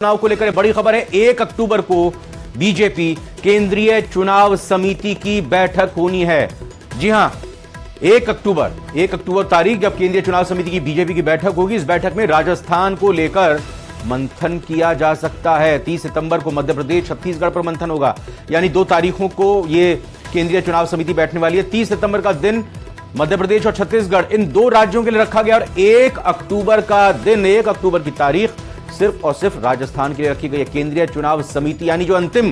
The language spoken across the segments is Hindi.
चुनाव को लेकर बड़ी खबर है। 1 अक्टूबर को बीजेपी केंद्रीय चुनाव समिति की बैठक होनी है। जी हां, 1 अक्टूबर तारीख जब केंद्रीय चुनाव समिति की बीजेपी की बैठक होगी। इस बैठक में राजस्थान को लेकर मंथन किया जा सकता है। 30 सितंबर को मध्य प्रदेश छत्तीसगढ़ पर मंथन होगा, यानी 2 तारीखों को यह केंद्रीय चुनाव समिति बैठने वाली है। 30 सितंबर का दिन मध्य प्रदेश और छत्तीसगढ़ इन 2 राज्यों के लिए रखा गया और 1 अक्टूबर का दिन, 1 अक्टूबर की तारीख सिर्फ और सिर्फ राजस्थान के लिए रखी गई है। केंद्रीय चुनाव समिति यानी जो अंतिम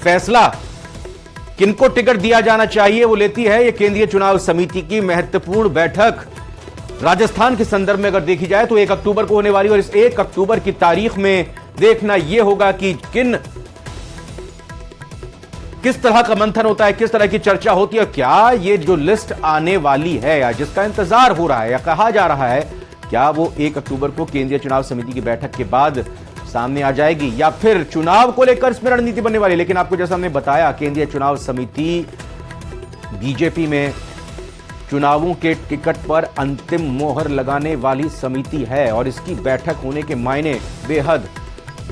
फैसला किनको टिकट दिया जाना चाहिए वो लेती है। यह केंद्रीय चुनाव समिति की महत्वपूर्ण बैठक राजस्थान के संदर्भ में अगर देखी जाए तो 1 अक्टूबर को होने वाली, और इस 1 अक्टूबर की तारीख में देखना यह होगा कि किस तरह का मंथन होता है, किस तरह की चर्चा होती है। क्या ये जो लिस्ट आने वाली है या जिसका इंतजार हो रहा है या कहा जा रहा है, क्या वो 1 अक्टूबर को केंद्रीय चुनाव समिति की बैठक के बाद सामने आ जाएगी या फिर चुनाव को लेकर इसमें रणनीति बनने वाली। लेकिन आपको जैसा हमने बताया, केंद्रीय चुनाव समिति बीजेपी में चुनावों के टिकट पर अंतिम मोहर लगाने वाली समिति है और इसकी बैठक होने के मायने बेहद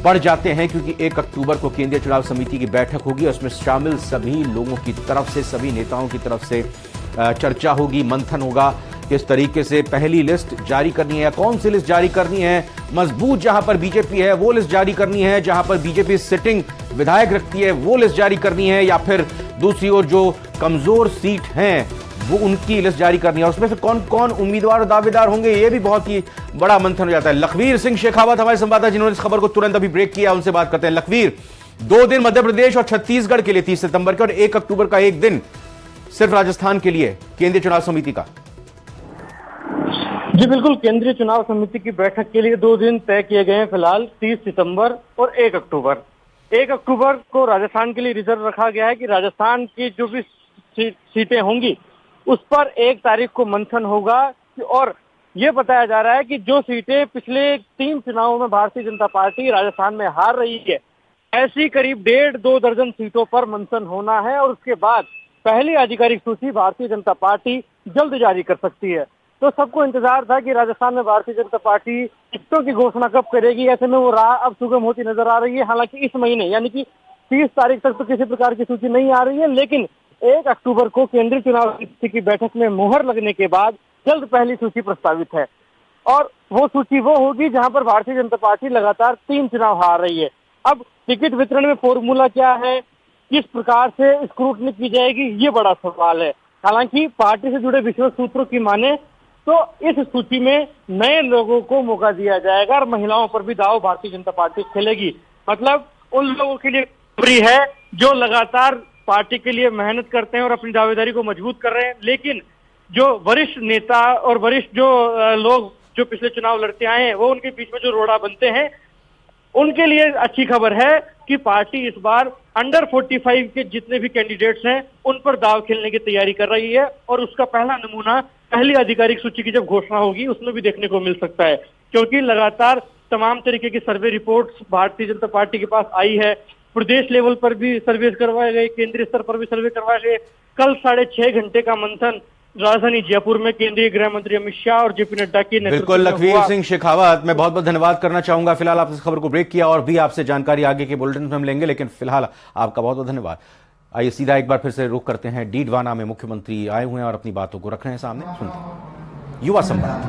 बढ़ जाते हैं, क्योंकि 1 अक्टूबर को केंद्रीय चुनाव समिति की बैठक होगी। उसमें शामिल सभी लोगों की तरफ से, सभी नेताओं की तरफ से चर्चा होगी, मंथन होगा। किस तरीके से पहली लिस्ट जारी करनी है, कौन सी लिस्ट जारी करनी है, मजबूत जहां पर बीजेपी है वो लिस्ट जारी करनी है, जहां पर बीजेपी सिटिंग विधायक रखती है वो लिस्ट जारी करनी है, या फिर दूसरी ओर जो कमजोर सीट हैं वो उनकी लिस्ट जारी करनी है। उसमें फिर कौन कौन उम्मीदवार और दावेदार होंगे, ये भी बहुत ही बड़ा मंथन हो जाता है। लखवीर सिंह शेखावत हमारे संवाददाता जिन्होंने इस खबर को तुरंत अभी ब्रेक किया, उनसे बात करते हैं। लखवीर, 2 दिन मध्य प्रदेश और छत्तीसगढ़ के लिए 30 सितंबर के और 1 अक्टूबर का एक दिन सिर्फ राजस्थान के लिए केंद्रीय चुनाव समिति का। जी बिल्कुल, केंद्रीय चुनाव समिति की बैठक के लिए 2 दिन तय किए गए हैं फिलहाल, 30 सितंबर और 1 अक्टूबर। 1 अक्टूबर को राजस्थान के लिए रिजर्व रखा गया है कि राजस्थान की जो भी सीटें होंगी उस पर 1 तारीख को मंथन होगा। और ये बताया जा रहा है कि जो सीटें पिछले 3 चुनावों में भारतीय जनता पार्टी राजस्थान में हार रही है, ऐसी करीब 1.5-2 दर्जन सीटों पर मंथन होना है और उसके बाद पहली आधिकारिक सूची भारतीय जनता पार्टी जल्द जारी कर सकती है। तो सबको इंतजार था कि राजस्थान में भारतीय जनता पार्टी टिकटों की घोषणा कब करेगी। ऐसे में वो राह अब सुगम होती नजर आ रही है। हालांकि इस महीने यानी कि 30 तारीख तक तो किसी प्रकार की सूची नहीं आ रही है, लेकिन 1 अक्टूबर को केंद्रीय चुनाव समिति की बैठक में मुहर लगने के बाद जल्द पहली सूची प्रस्तावित है और वो सूची वो होगी जहां पर भारतीय जनता पार्टी लगातार 3 चुनाव हार रही है। अब टिकट वितरण में फॉर्मूला क्या है, किस प्रकार से स्क्रूटनी की जाएगी, ये बड़ा सवाल है। हालांकि पार्टी से जुड़े विश्वस्त सूत्रों की माने तो इस सूची में नए लोगों को मौका दिया जाएगा और महिलाओं पर भी दांव भारतीय जनता पार्टी खेलेगी। मतलब उन लोगों के लिए खबरी है जो लगातार पार्टी के लिए मेहनत करते हैं और अपनी दावेदारी को मजबूत कर रहे हैं, लेकिन जो वरिष्ठ नेता और वरिष्ठ जो लोग जो पिछले चुनाव लड़ते आए हैं वो उनके बीच में जो रोड़ा बनते हैं, उनके लिए अच्छी खबर है कि पार्टी इस बार अंडर 45 के जितने भी कैंडिडेट्स हैं उन पर दाव खेलने की तैयारी कर रही है और उसका पहला नमूना पहली आधिकारिक सूची की जब घोषणा होगी उसमें भी देखने को मिल सकता है। क्योंकि लगातार तमाम तरीके की सर्वे रिपोर्ट्स भारतीय जनता पार्टी के पास आई है, प्रदेश लेवल पर भी सर्वे करवाए गए, केंद्रीय स्तर पर भी सर्वे करवाए गए। कल 6.5 घंटे का मंथन राजधानी जयपुर में केंद्रीय गृह मंत्री अमित शाह और जेपी नड्डा की नेतृत्व में बिल्कुल लखवीर सिंह शेखावत, मैं बहुत बहुत धन्यवाद करना चाहूंगा। फिलहाल आपने इस खबर को ब्रेक किया और भी आपसे जानकारी आगे के बुलेटिन में हम लेंगे, लेकिन फिलहाल आपका बहुत बहुत धन्यवाद। आइए सीधा एक बार फिर से रुख करते हैं डीडवाना में मुख्यमंत्री आए हुए हैं और अपनी बातों को रख रहे हैं सामने। सुनते हैं युवा संवाद।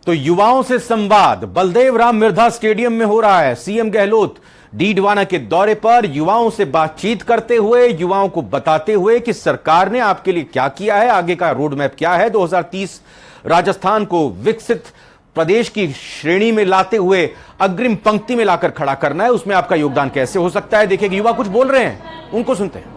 युवाओं से संवाद बलदेव राम मिर्धा स्टेडियम में हो रहा है। सीएम गहलोत डीडवाना के दौरे पर युवाओं से बातचीत करते हुए, युवाओं को बताते हुए कि सरकार ने आपके लिए क्या किया है, आगे का रोड मैप क्या है, 2030 राजस्थान को विकसित प्रदेश की श्रेणी में लाते हुए अग्रिम पंक्ति में लाकर खड़ा करना है, उसमें आपका योगदान कैसे हो सकता है? देखिए कि युवा कुछ बोल रहे हैं, उनको सुनते हैं।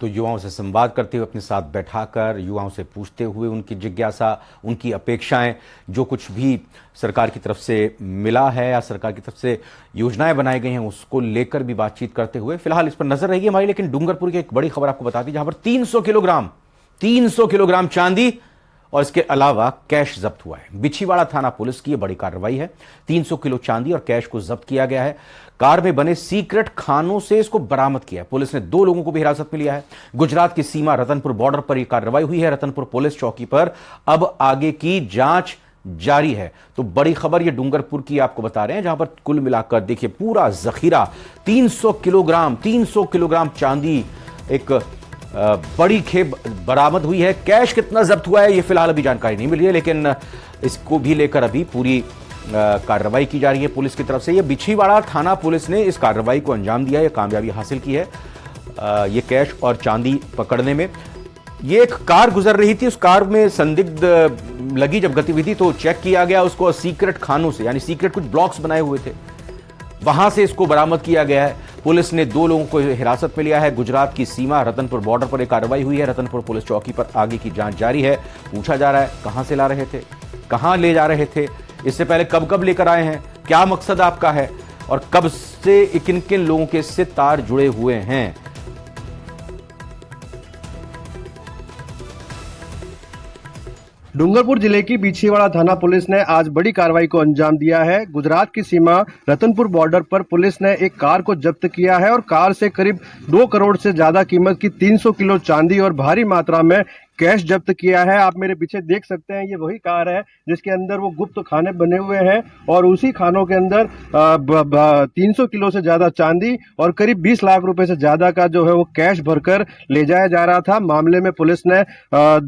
तो युवाओं से संवाद करते हुए, अपने साथ बैठाकर युवाओं से पूछते हुए उनकी जिज्ञासा, उनकी अपेक्षाएं, जो कुछ भी सरकार की तरफ से मिला है या सरकार की तरफ से योजनाएं बनाई गई हैं, उसको लेकर भी बातचीत करते हुए फिलहाल इस पर नजर रहेगी हमारी। लेकिन डूंगरपुर की एक बड़ी खबर आपको बता दी, जहां पर 300 किलोग्राम चांदी और इसके अलावा कैश जब्त हुआ है। बिछीवाड़ा थाना पुलिस की यह बड़ी कार्रवाई है। 300 किलो चांदी और कैश को जब्त किया गया है। कार में बने सीक्रेट खानों से इसको बरामद किया है। पुलिस ने 2 लोगों को भी हिरासत में लिया है। गुजरात की सीमा रतनपुर बॉर्डर पर यह कार्रवाई हुई है, रतनपुर पुलिस चौकी पर। अब आगे की जांच जारी है। तो बड़ी खबर ये डूंगरपुर की आपको बता रहे हैं, जहां पर कुल मिलाकर देखिए पूरा जखीरा 300 किलोग्राम चांदी, एक बड़ी खेप बरामद हुई है। कैश कितना जब्त हुआ है ये फिलहाल अभी जानकारी नहीं मिली है, लेकिन इसको भी लेकर अभी पूरी कार्रवाई की जा रही है पुलिस की तरफ से। ये बिछीवाड़ा थाना पुलिस ने इस कार्रवाई को अंजाम दिया है, कामयाबी हासिल की है ये कैश और चांदी पकड़ने में। ये एक कार गुजर रही थी, उस कार में संदिग्ध लगी जब गतिविधि तो चेक किया गया उसको। सीक्रेट खानों से, यानी सीक्रेट कुछ ब्लॉक्स बनाए हुए थे, वहां से इसको बरामद किया गया है। पुलिस ने 2 लोगों को हिरासत में लिया है। गुजरात की सीमा रतनपुर बॉर्डर पर एक कार्रवाई हुई है। रतनपुर पुलिस चौकी पर आगे की जांच जारी है। पूछा जा रहा है कहां से ला रहे थे, कहां ले जा रहे थे, इससे पहले कब कब लेकर आए हैं, क्या मकसद आपका है और कब से किन किन लोगों के इससे तार जुड़े हुए हैं। डूंगरपुर जिले की बिछीवाड़ा थाना पुलिस ने आज बड़ी कार्रवाई को अंजाम दिया है। गुजरात की सीमा रतनपुर बॉर्डर पर पुलिस ने एक कार को जब्त किया है और कार से करीब 2 करोड़ से ज्यादा कीमत की 300 किलो चांदी और भारी मात्रा में कैश जब्त किया है। आप मेरे पीछे देख सकते हैं, ये वही कार है जिसके अंदर वो गुप्त खाने बने हुए हैं और उसी खानों के अंदर 300 किलो से ज्यादा चांदी और करीब 20 लाख रुपए से ज्यादा का जो है वो कैश भरकर ले जाया जा रहा था। मामले में पुलिस ने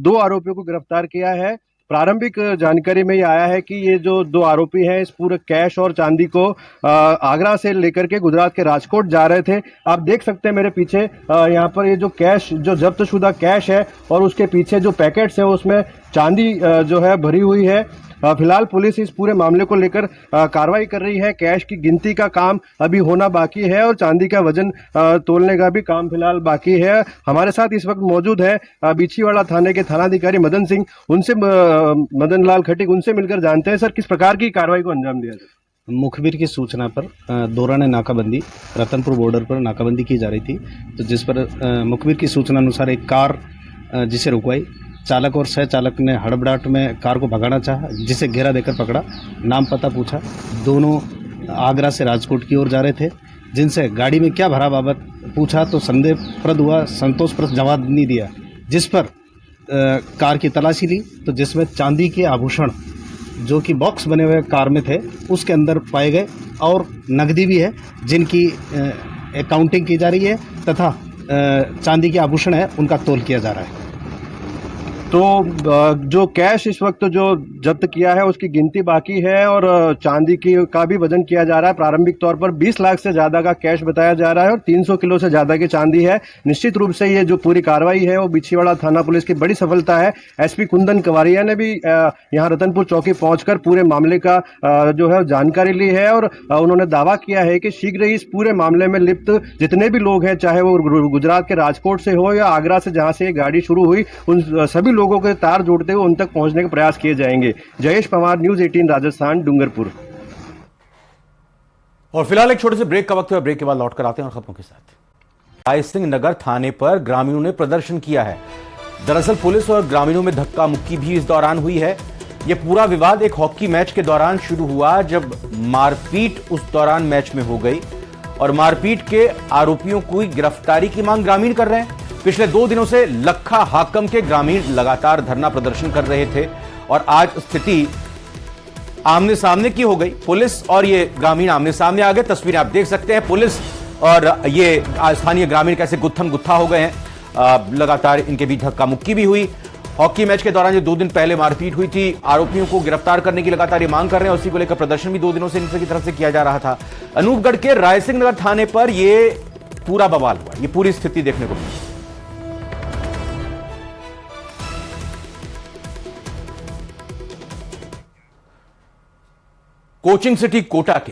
2 आरोपियों को गिरफ्तार किया है। प्रारंभिक जानकारी में ये आया है कि ये जो 2 आरोपी हैं इस पूरे कैश और चांदी को आगरा से लेकर के गुजरात के राजकोट जा रहे थे। आप देख सकते हैं मेरे पीछे यहाँ पर ये जो कैश, जो जब्तशुदा कैश है और उसके पीछे जो पैकेट्स है उसमें चांदी जो है भरी हुई है। फिलहाल पुलिस इस पूरे मामले को लेकर कार्रवाई कर रही है। कैश की गिनती का काम अभी होना बाकी है और चांदी का वजन तोलने का भी काम फिलहाल बाकी है। हमारे साथ इस वक्त मौजूद है बिछीवाड़ा थाने के थानाधिकारी मदन सिंह, उनसे मदन लाल खटीक, उनसे मिलकर जानते हैं सर किस प्रकार की कार्रवाई को अंजाम दिया जाए। मुखबिर की सूचना पर दौरान नाकाबंदी रतनपुर बॉर्डर पर नाकाबंदी की जा रही थी, तो जिस पर मुखबिर की सूचना अनुसार एक कार जिसे रुकवाई, चालक और सह चालक ने हड़बड़ाहट में कार को भगाना चाहा, जिसे घेरा देकर पकड़ा, नाम पता पूछा। दोनों आगरा से राजकोट की ओर जा रहे थे। जिनसे गाड़ी में क्या भरा बाबत पूछा तो संदेहप्रद हुआ, संतोषप्रद जवाब नहीं दिया, जिस पर कार की तलाशी ली तो जिसमें चांदी के आभूषण जो कि बॉक्स बने हुए कार में थे उसके अंदर पाए गए और नकदी भी है जिनकी अकाउंटिंग की जा रही है तथा चांदी के आभूषण है उनका तोल किया जा रहा है। तो जो कैश इस वक्त जो जब्त किया है उसकी गिनती बाकी है और चांदी की का भी वजन किया जा रहा है। प्रारंभिक तौर पर 20 लाख से ज्यादा का कैश बताया जा रहा है और 300 किलो से ज्यादा की चांदी है। निश्चित रूप से ये जो पूरी कार्रवाई है वो बिछीवाड़ा थाना पुलिस की बड़ी सफलता है। एसपी कुंदन कवारिया ने भी यहाँ रतनपुर चौकी पहुंचकर पूरे मामले का जो है जानकारी ली है और उन्होंने दावा किया है कि शीघ्र ही इस पूरे मामले में लिप्त जितने भी लोग हैं, चाहे वो गुजरात के राजकोट से हो या आगरा से जहां से ये गाड़ी शुरू हुई, उन सभी लोगों के तार जोड़ते हुए उन तक पहुंचने के प्रयास किए जाएंगे। जयेश पवार, न्यूज 18 राजस्थान, डूंगरपुर। और फिलहाल एक छोटे से ब्रेक का वक्त है, ब्रेक के बाद लौटकर आते हैं और खबरों के साथ। राय सिंह नगर थाने पर ग्रामीणों ने प्रदर्शन किया है। दरअसल पुलिस और ग्रामीणों में धक्का मुक्की भी इस दौरान हुई है। यह पूरा विवाद एक हॉकी मैच के दौरान शुरू हुआ, जब मारपीट उस दौरान मैच में हो गई और मारपीट के आरोपियों की गिरफ्तारी की मांग ग्रामीण कर रहे हैं। पिछले 2 दिनों से लखा हाकम के ग्रामीण लगातार धरना प्रदर्शन कर रहे थे और आज स्थिति आमने सामने की हो गई। पुलिस और ये ग्रामीण आमने सामने आ गए। तस्वीरें आप देख सकते हैं, पुलिस और ये स्थानीय ग्रामीण कैसे गुत्थम गुत्था हो गए हैं। लगातार इनके बीच धक्का मुक्की भी हुई। हॉकी मैच के दौरान जो 2 दिन पहले मारपीट हुई थी, आरोपियों को गिरफ्तार करने की लगातार ये मांग कर रहे हैं। उसी को लेकर प्रदर्शन भी 2 दिनों से इनकी तरफ से किया जा रहा था। अनूपगढ़ के रायसिंह नगर थाने पर यह पूरा बवाल हुआ, ये पूरी स्थिति देखने को मिली। कोचिंग सिटी कोटा के